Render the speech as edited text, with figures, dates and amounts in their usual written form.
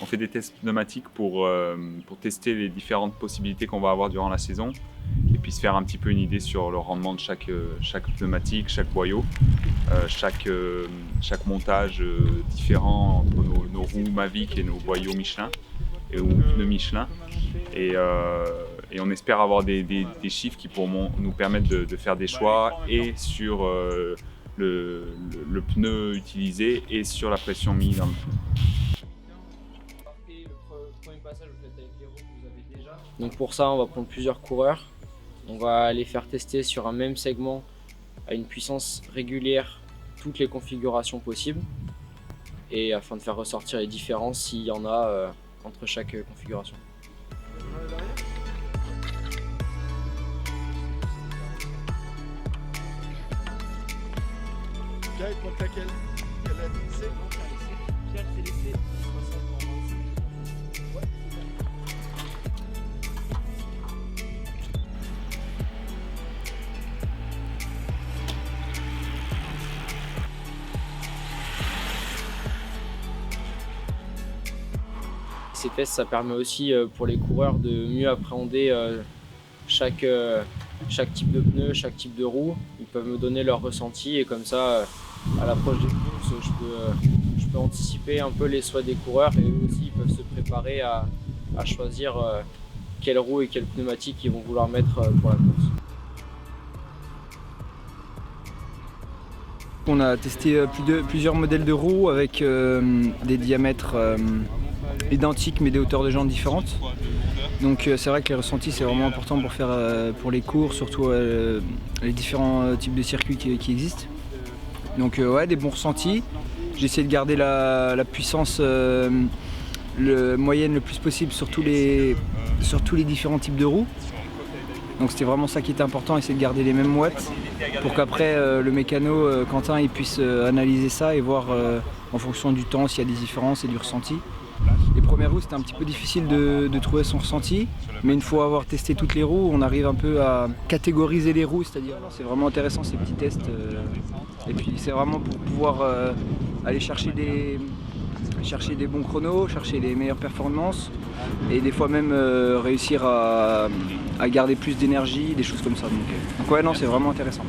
On fait des tests pneumatiques pour tester les différentes possibilités qu'on va avoir durant la saison et puis se faire un petit peu une idée sur le rendement de chaque pneumatique, chaque boyau, chaque montage différent entre nos roues Mavic et nos boyaux Michelin ou pneus Michelin. Et on espère avoir des chiffres qui pourront nous permettre de faire des choix et sur le pneu utilisé et sur la pression mise dans le pneu. Donc pour ça, on va prendre plusieurs coureurs. On va les faire tester sur un même segment à une puissance régulière toutes les configurations possibles et afin de faire ressortir les différences s'il y en a entre chaque configuration. Pierre, il te montre laquelle? Quelle c'est? Pierre, c'est l'essai. 60 en 26. Ouais. Ces tests, ça permet aussi pour les coureurs de mieux appréhender chaque type de pneu, chaque type de roue. Ils peuvent me donner leur ressenti et comme ça, à l'approche des courses, je peux anticiper un peu les souhaits des coureurs et eux aussi ils peuvent se préparer à choisir quelle roue et quel pneumatique ils vont vouloir mettre pour la course. On a testé plusieurs modèles de roues avec des diamètres identiques mais des hauteurs de jambes différentes. Donc c'est vrai que les ressentis c'est vraiment important pour les courses, surtout les différents types de circuits qui existent. Donc ouais, des bons ressentis. J'ai essayé de garder la puissance moyenne le plus possible sur tous les différents types de roues. Donc c'était vraiment ça qui était important, essayer de garder les mêmes watts pour qu'après le mécano Quentin il puisse analyser ça et voir en fonction du temps s'il y a des différences et du ressenti. Les premières roues c'était un petit peu difficile de trouver son ressenti, mais une fois avoir testé toutes les roues, on arrive un peu à catégoriser les roues, c'est-à-dire c'est vraiment intéressant ces petits tests. Et puis c'est vraiment pour pouvoir aller chercher des bons chronos, chercher les meilleures performances et des fois même réussir à garder plus d'énergie, des choses comme ça. Donc ouais non, c'est vraiment intéressant.